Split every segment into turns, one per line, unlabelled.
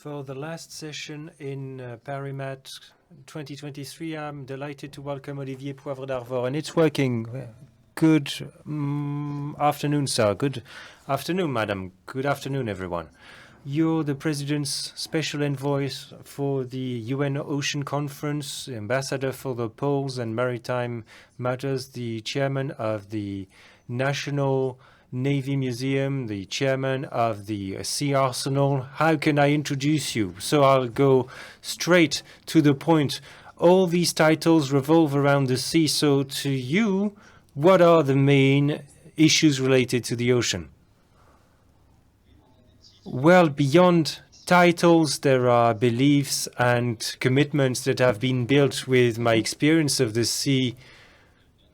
For the last session in Parimat 2023, I'm delighted to welcome Olivier Poivre d'Arvor, and it's working. Good afternoon, sir. Good afternoon, madam. Good afternoon, everyone. You're the President's Special Envoy for the UN Ocean Conference, Ambassador for the Poles and Maritime Matters, the Chairman of the National Navy Museum, the Chairman of the Sea Arsenal. How can I introduce you? So I'll go straight to the point. All these titles revolve around the sea. So to you, what are the main issues related to the ocean? Well, beyond titles, there are beliefs and commitments that have been built with my experience of the sea,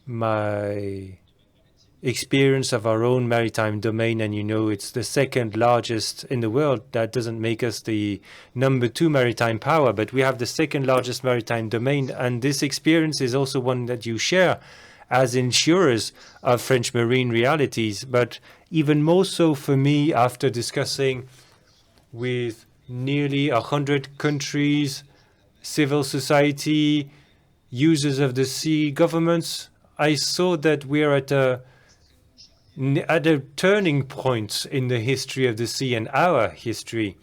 my experience of our own maritime domain, and you know it's the second largest in the world. That doesn't make us the #2 maritime power, but we have the second largest maritime domain, and this experience is also one that you share as insurers of French marine realities, but even more so for me after discussing with nearly 100 countries, civil society, users of the sea, governments. I saw that we are at a turning point in the history of the sea and our history.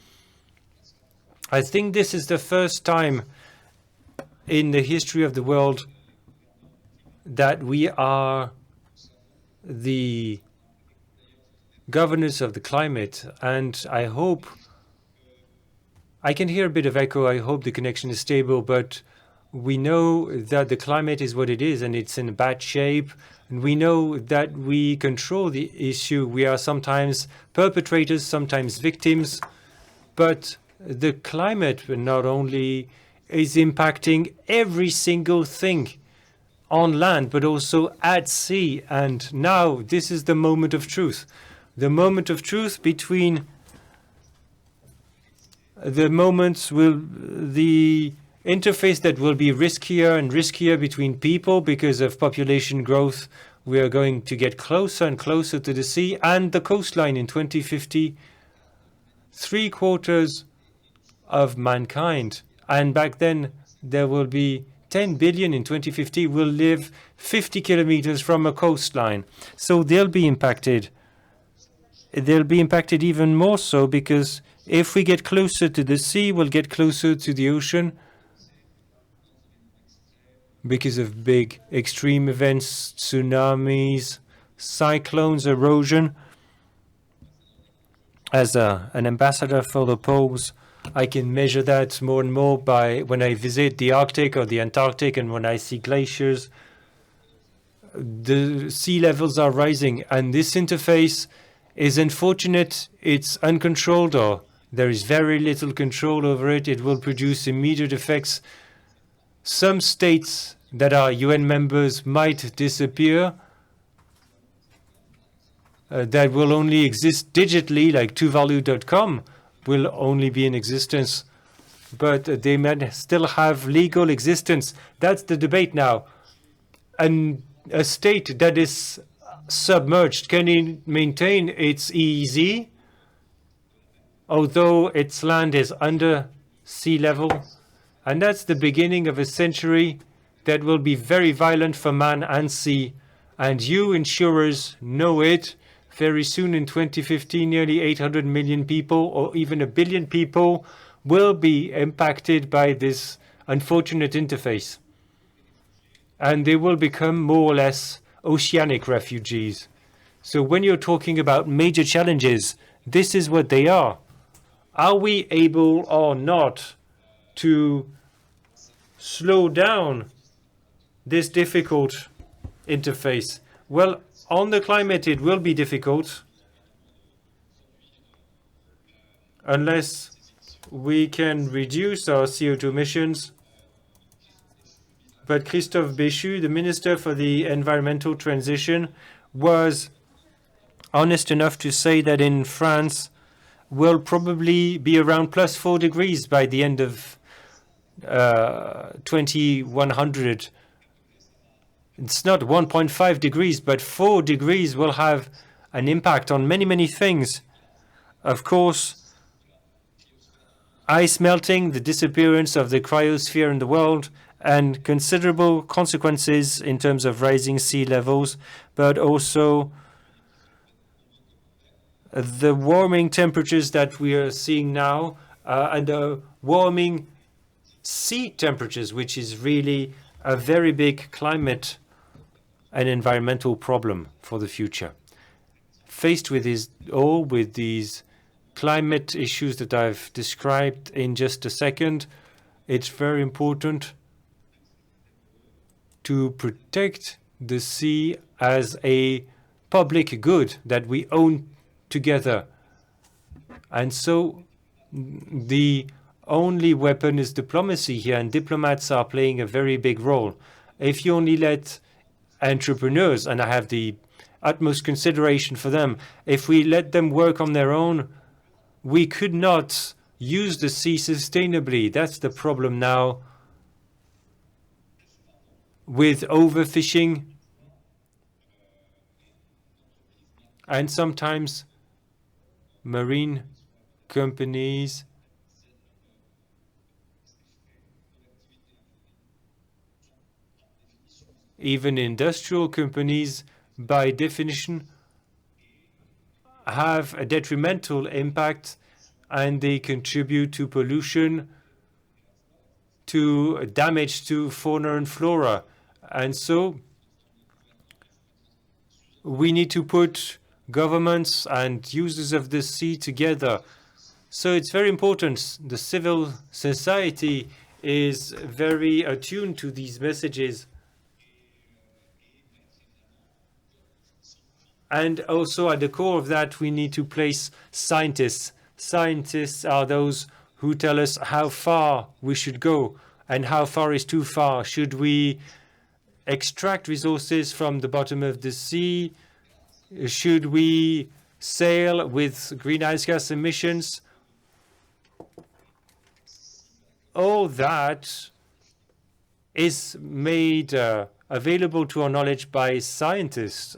I think this is the first time in the history of the world that we are the governors of the climate, and I hope I can hear a bit of echo. I hope the connection is stable, but we know that the climate is what it is and it's in bad shape. And we know that we control the issue. We are sometimes perpetrators, sometimes victims, but the climate not only is impacting every single thing on land, but also at sea. And now this is the moment of truth. The moment of truth between the moments the interface that will be riskier and riskier between people because of population growth. We are going to get closer and closer to the sea and the coastline in 2050. 3/4 of mankind, and back then there will be 10 billion in 2050 will live 50 kilometers from a coastline. So they'll be impacted. They'll be impacted even more so because if we get closer to the sea, we'll get closer to the ocean because of big extreme events, tsunamis, cyclones, erosion. As an ambassador for the poles, I can measure that more and more by when I visit the Arctic or the Antarctic and when I see glaciers. The sea levels are rising, and this interface is unfortunate. It's uncontrolled, or there is very little control over it. It will produce immediate effects. Some states that are UN members might disappear. That will only exist digitally, like Tuvalu.com will only be in existence, but they might still have legal existence. That's the debate now. And a state that is submerged, can it maintain its EEZ, although its land is under sea level? And that's the beginning of a century that will be very violent for man and sea. And you insurers know it. Very soon in 2050, nearly 800 million people, or even 1 billion people, will be impacted by this unfortunate interface. And they will become more or less oceanic refugees. So when you're talking about major challenges, this is what they are. Are we able or not to slow down this difficult interface? Well, on the climate, it will be difficult unless we can reduce our CO2 emissions. But Christophe Béchu, the Minister for the Environmental Transition, was honest enough to say that in France will probably be around +4 degrees by the end of 2100. It's not 1.5 degrees, but 4 degrees will have an impact on many, many things. Of course, ice melting, the disappearance of the cryosphere in the world, and considerable consequences in terms of rising sea levels, but also the warming temperatures that we are seeing now, and the warming sea temperatures, which is really a very big climate and environmental problem for the future. Faced with these climate issues that I've described in just a second, it's very important to protect the sea as a public good that we own together. And so the only weapon is diplomacy here, and diplomats are playing a very big role. If you only let entrepreneurs, and I have the utmost consideration for them, if we let them work on their own, we could not use the sea sustainably. That's the problem now with overfishing. And sometimes marine companies even industrial companies, by definition, have a detrimental impact, and they contribute to pollution, to damage to fauna and flora. And so we need to put governments and users of the sea together. So it's very important. The civil society is very attuned to these messages. And also at the core of that, we need to place scientists. Scientists are those who tell us how far we should go and how far is too far. Should we extract resources from the bottom of the sea? Should we sail with greenhouse gas emissions? All that is made available to our knowledge by scientists.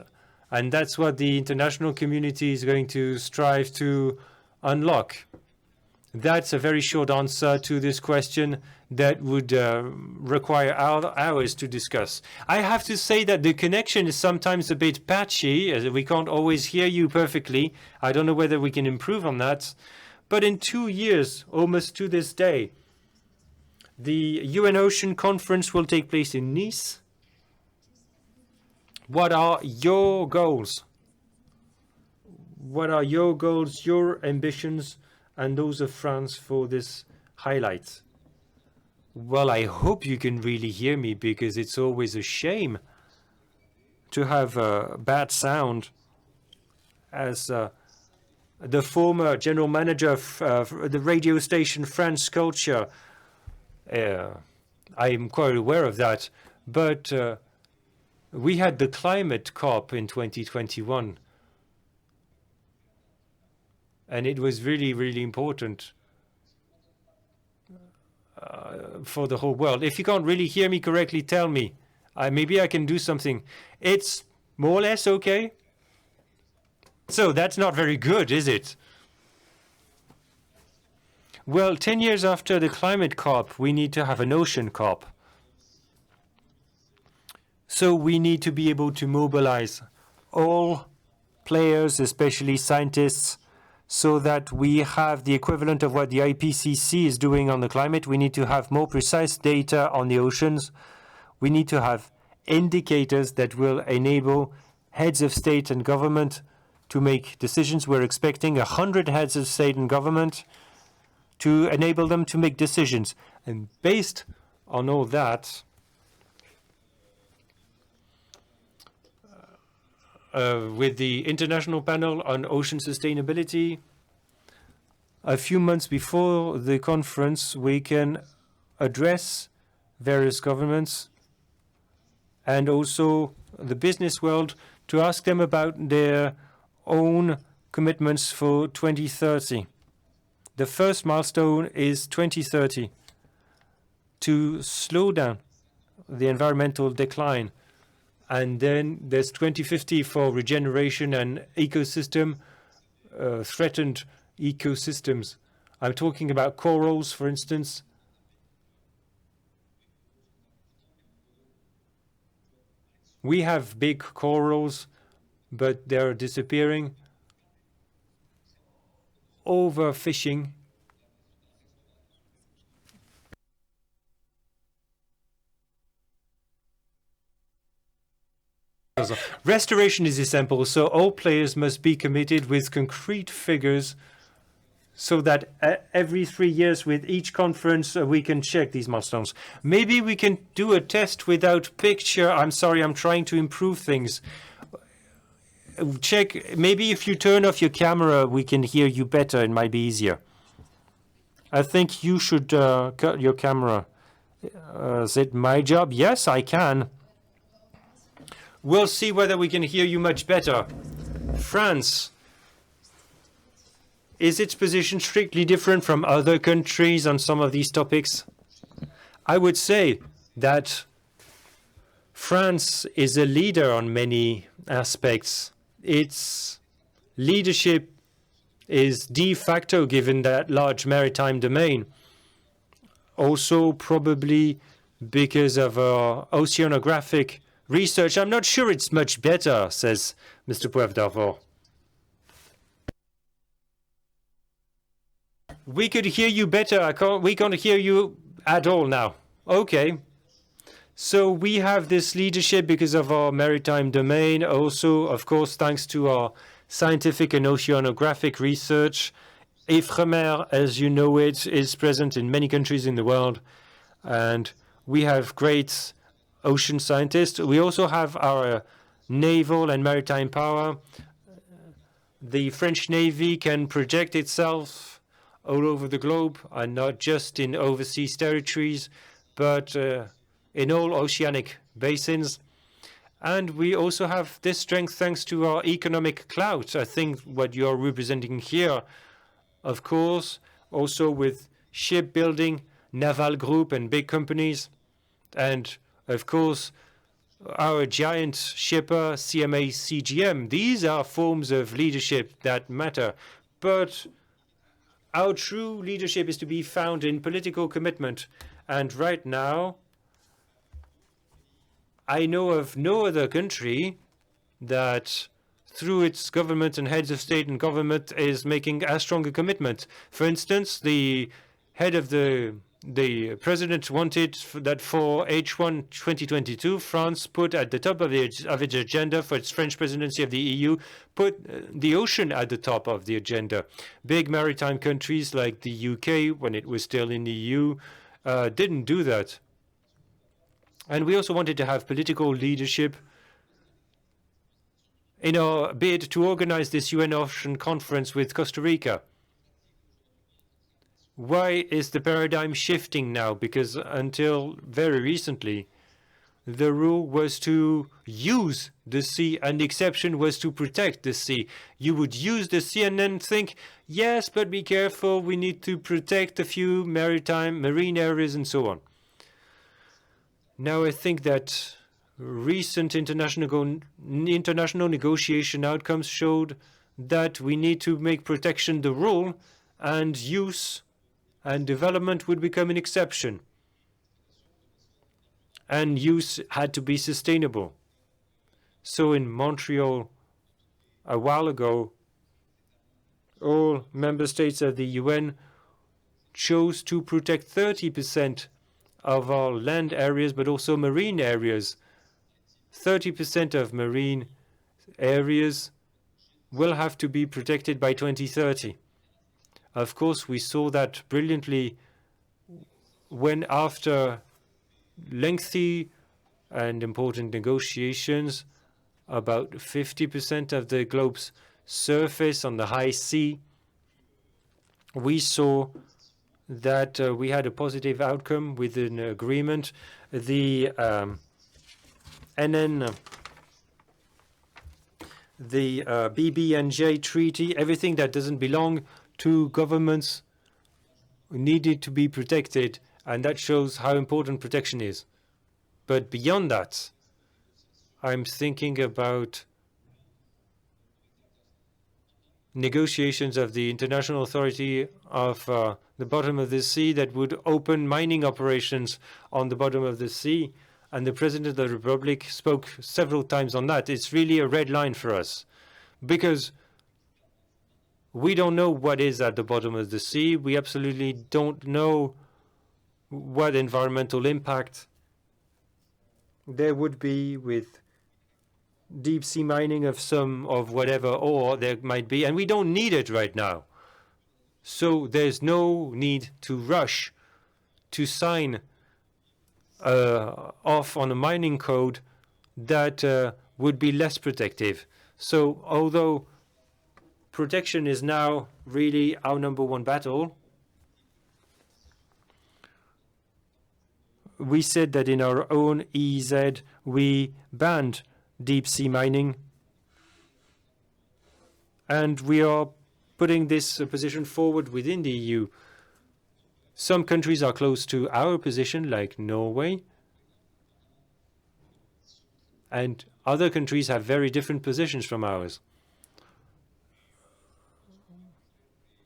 And that's what the international community is going to strive to unlock. That's a very short answer to this question that would require hours to discuss. I have to say that the connection is sometimes a bit patchy, as we can't always hear you perfectly. I don't know whether we can improve on that. But in 2 years, almost to this day, the UN Ocean Conference will take place in Nice. What are your goals? What are your goals, your ambitions, and those of France for this highlight? Well, I hope you can really hear me, because it's always a shame to have a bad sound. As the former general manager of the radio station France Culture, I'm quite aware of that. But we had the climate COP in 2021. And it was really, really important for the whole world. If you can't really hear me correctly, tell me. Maybe I can do something. It's more or less okay. So that's not very good, is it? Well, 10 years after the climate COP, we need to have an ocean COP. So we need to be able to mobilize all players, especially scientists, so that we have the equivalent of what the IPCC is doing on the climate. We need to have more precise data on the oceans. We need to have indicators that will enable heads of state and government to make decisions. We're expecting 100 heads of state and government to enable them to make decisions. And based on all that, with the International Panel on Ocean Sustainability, a few months before the conference, we can address various governments and also the business world to ask them about their own commitments for 2030. The first milestone is 2030, to slow down the environmental decline. And then there's 2050 for regeneration and ecosystem, threatened ecosystems. I'm talking about corals, for instance. We have big corals, but they're disappearing. Overfishing. Restoration is essential, so all players must be committed with concrete figures so that every 3 years with each conference we can check these milestones. Maybe we can do a test without picture. I'm sorry, I'm trying to improve things. Check, maybe if you turn off your camera, we can hear you better. It might be easier. I think you should cut your camera. Is it my job? Yes, I can. We'll see whether we can hear you much better. France. Is its position strictly different from other countries on some of these topics? I would say that France is a leader on many aspects. Its leadership is de facto given that large maritime domain. Also probably because of oceanographic research. I'm not sure it's much better, says Mr. Poivre. We could hear you better. We can't hear you at all now. Okay. So we have this leadership because of our maritime domain. Also, of course, thanks to our scientific and oceanographic research. Ifremer, as you know it, is present in many countries in the world. And we have great ocean scientists. We also have our naval and maritime power. The French Navy can project itself all over the globe, and not just in overseas territories, but in all oceanic basins. And we also have this strength thanks to our economic clout. I think what you're representing here, of course, also with shipbuilding, naval group and big companies. And of course, our giant shipper, CMA CGM, these are forms of leadership that matter. But our true leadership is to be found in political commitment. And right now, I know of no other country that, through its government and heads of state and government, is making as strong a commitment. For instance, the head of the president wanted that for H1 2022, France put at the top of its agenda for its French presidency of the EU, put the ocean at the top of the agenda. Big maritime countries like the UK, when it was still in the EU, didn't do that. And we also wanted to have political leadership in our bid to organize this UN Ocean Conference with Costa Rica. Why is the paradigm shifting now? Because until very recently, the rule was to use the sea, and the exception was to protect the sea. You would use the sea and then think, yes, but be careful, we need to protect a few marine areas and so on. Now I think that recent international negotiation outcomes showed that we need to make protection the rule, and use and development would become an exception. And use had to be sustainable. So in Montreal, a while ago, all member states of the UN chose to protect 30% of our land areas, but also marine areas. 30% of marine areas will have to be protected by 2030. Of course, we saw that brilliantly when, after lengthy and important negotiations, about 50% of the globe's surface on the high sea, we saw that we had a positive outcome with an agreement. The BBNJ treaty, everything that doesn't belong to governments needed to be protected, and that shows how important protection is. But beyond that, I'm thinking about negotiations of the International Authority of the Bottom of the Sea that would open mining operations on the bottom of the sea. And the President of the Republic spoke several times on that. It's really a red line for us because we don't know what is at the bottom of the sea. We absolutely don't know what environmental impact there would be with deep sea mining of some of whatever ore there might be, and we don't need it right now. So there's no need to rush to sign off on a mining code that would be less protective. So although protection is now really our #1 battle, we said that in our own EEZ we banned deep sea mining, and we are putting this position forward within the EU. Some countries are close to our position, like Norway, and other countries have very different positions from ours.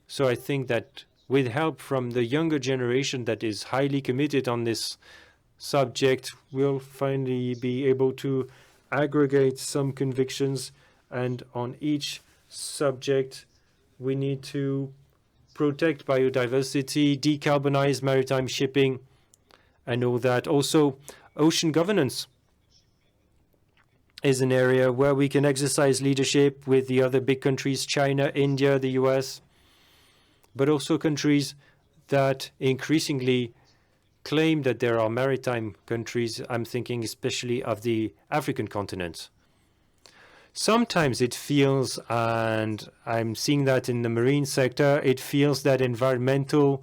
So I think that with help from the younger generation that is highly committed on this subject, we'll finally be able to aggregate some convictions, and on each subject we need to protect biodiversity, decarbonize maritime shipping, and all that. Also, ocean governance is an area where we can exercise leadership with the other big countries, China, India, the US, but also countries that increasingly claim that there are maritime countries. I'm thinking especially of the African continent. Sometimes it feels, and I'm seeing that in the marine sector, it feels that environmental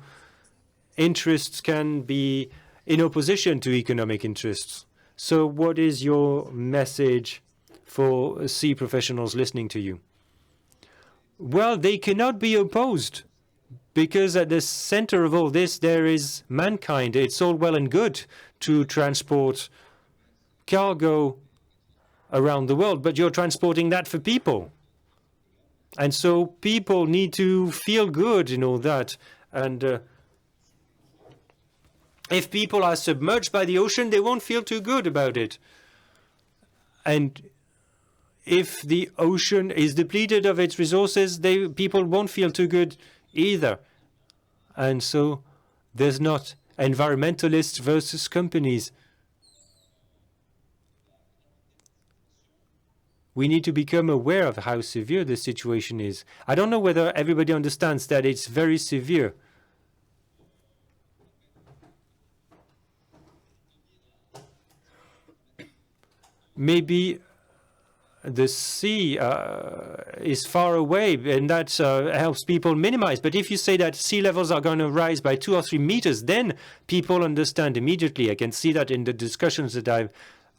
interests can be in opposition to economic interests. So what is your message for sea professionals listening to you? Well, they cannot be opposed, because at the center of all this, there is mankind. It's all well and good to transport cargo around the world, but you're transporting that for people. And so people need to feel good in all that. And if people are submerged by the ocean, they won't feel too good about it. And if the ocean is depleted of its resources, people won't feel too good either. And so there's not environmentalists versus companies. We need to become aware of how severe the situation is. I don't know whether everybody understands that it's very severe. Maybe the sea is far away, and that helps people minimize. But if you say that sea levels are going to rise by 2 or 3 meters, then people understand immediately. I can see that in the discussions that I've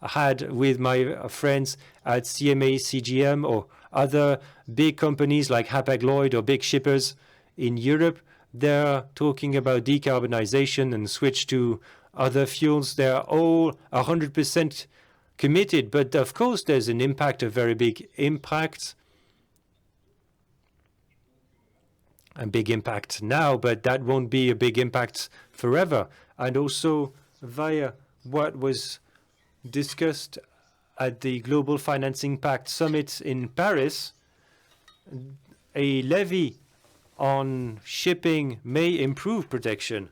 had with my friends at CMA, CGM, or other big companies like Hapag-Lloyd or big shippers in Europe. They're talking about decarbonization and switch to other fuels. They're all 100% committed, but of course there's an impact, a very big impact, a big impact now, but that won't be a big impact forever. And also via what was discussed at the Global Financing Pact Summit in Paris, a levy on shipping may improve protection.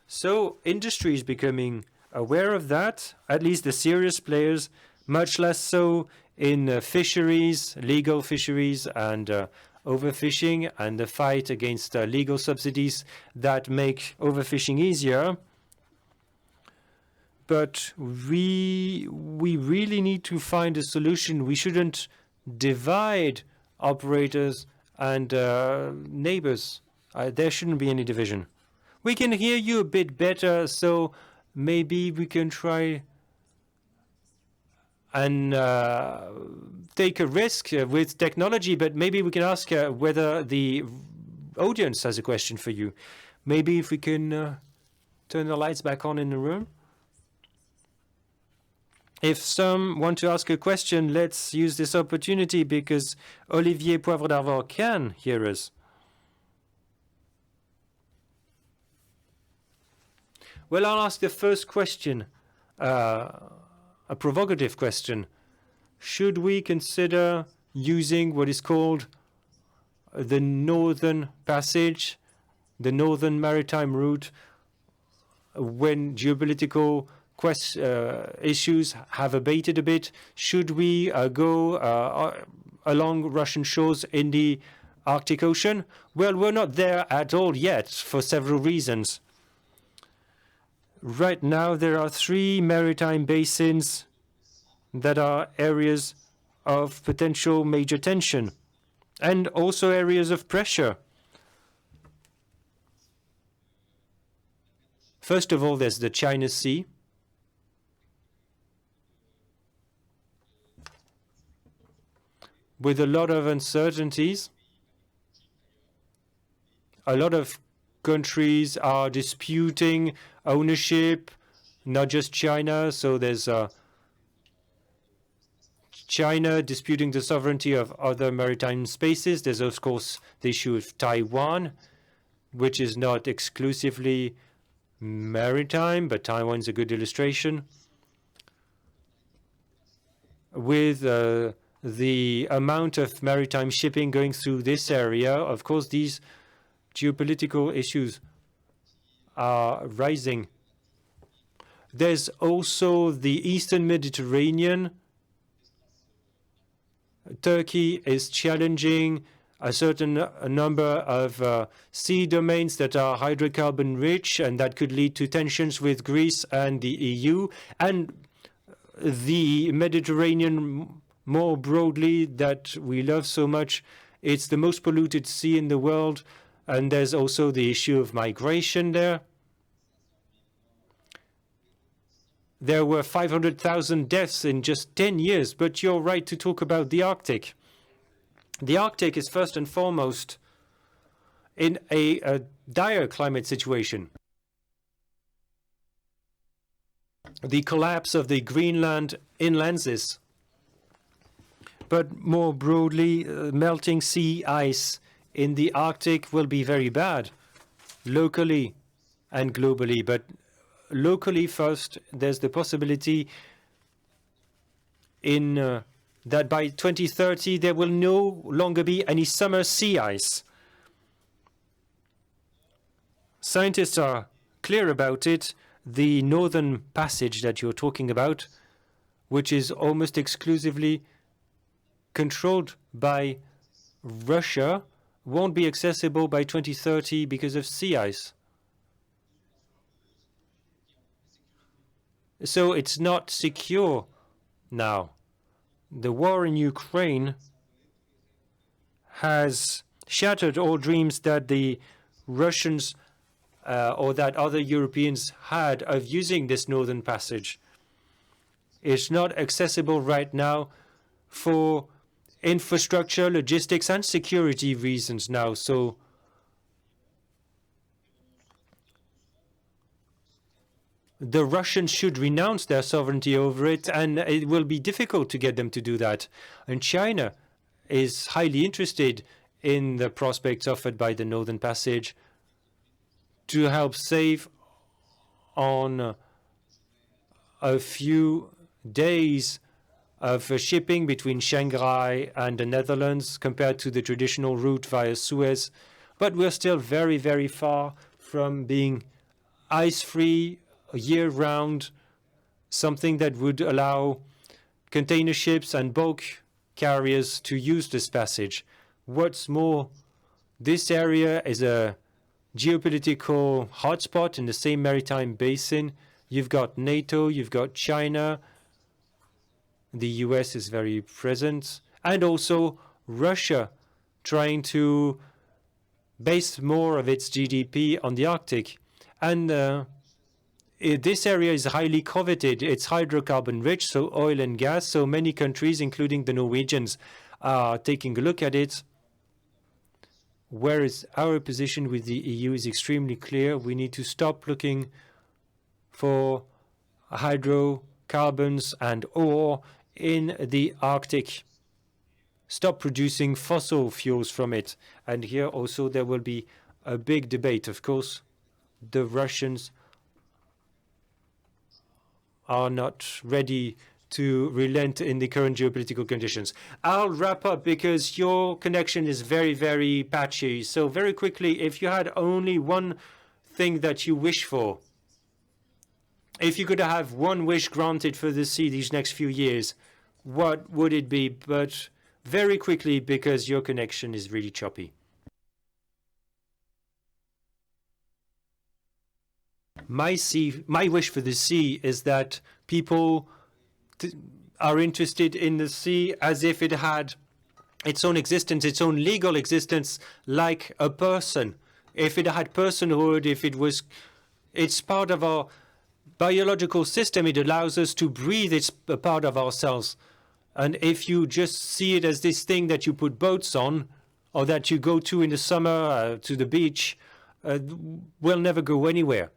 So industry is becoming aware of that, at least the serious players, much less so in fisheries, legal fisheries, and overfishing, and the fight against legal subsidies that make overfishing easier. But we really need to find a solution. We shouldn't divide operators and neighbors. There shouldn't be any division. We can hear you a bit better, so maybe we can try and take a risk with technology, but maybe we can ask whether the audience has a question for you. Maybe if we can turn the lights back on in the room. If some want to ask a question, let's use this opportunity because Olivier Poivre d'Arvor can hear us. Well, I'll ask the first question, a provocative question. Should we consider using what is called the Northern Passage, the Northern Maritime Route, when geopolitical issues have abated a bit? Should we go along Russian shores in the Arctic Ocean? Well, we're not there at all yet for several reasons. Right now, there are 3 maritime basins that are areas of potential major tension and also areas of pressure. First of all, there's the China Sea. With a lot of uncertainties, a lot of countries are disputing ownership, not just China. So there's China disputing the sovereignty of other maritime spaces. There's, of course, the issue of Taiwan, which is not exclusively maritime, but Taiwan's a good illustration. With the amount of maritime shipping going through this area, of course, these geopolitical issues are rising. There's also the Eastern Mediterranean. Turkey is challenging a certain number of sea domains that are hydrocarbon rich, and that could lead to tensions with Greece and the EU. And the Mediterranean more broadly, that we love so much, it's the most polluted sea in the world. And there's also the issue of migration there. There were 500,000 deaths in just 10 years, but you're right to talk about the Arctic. The Arctic is first and foremost in a dire climate situation. The collapse of the Greenland inlands, but more broadly, melting sea ice in the Arctic will be very bad, locally and globally. But locally first, there's the possibility that by 2030 there will no longer be any summer sea ice. Scientists are clear about it. The Northern Passage that you're talking about, which is almost exclusively controlled by Russia, won't be accessible by 2030 because of sea ice. So it's not secure now. The war in Ukraine has shattered all dreams that the Russians or that other Europeans had of using this Northern Passage. It's not accessible right now for infrastructure, logistics, and security reasons now. So the Russians should renounce their sovereignty over it, and it will be difficult to get them to do that. And China is highly interested in the prospects offered by the Northern Passage to help save on a few days of shipping between Shanghai and the Netherlands compared to the traditional route via Suez. But we're still very, very far from being ice-free year-round, something that would allow container ships and bulk carriers to use this passage. What's more, this area is a geopolitical hotspot in the same maritime basin. You've got NATO, you've got China, the US is very present, and also Russia trying to base more of its GDP on the Arctic. And this area is highly coveted. It's hydrocarbon rich, so oil and gas. So many countries, including the Norwegians, are taking a look at it. Whereas our position with the EU is extremely clear. We need to stop looking for hydrocarbon carbons and ore in the Arctic. Stop producing fossil fuels from it. And here also there will be a big debate. Of course, the Russians are not ready to relent in the current geopolitical conditions. I'll wrap up because your connection is very, very patchy. So very quickly, if you had only one thing that you wish for, if you could have one wish granted for the sea these next few years, what would it be? But very quickly, because your connection is really choppy. My wish for the sea is that people are interested in the sea as if it had its own existence, its own legal existence, like a person. If it had personhood, it's part of our biological system. It allows us to breathe. It's a part of ourselves. And if you just see it as this thing that you put boats on, or that you go to in the summer to the beach, we'll never go anywhere.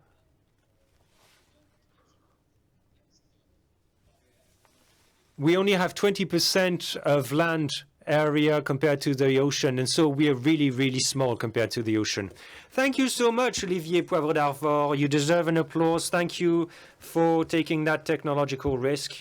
We only have 20% of land area compared to the ocean, and so we are really, really small compared to the ocean. Thank you so much, Olivier Poivre d'Arvor. You deserve an applause. Thank you for taking that technological risk.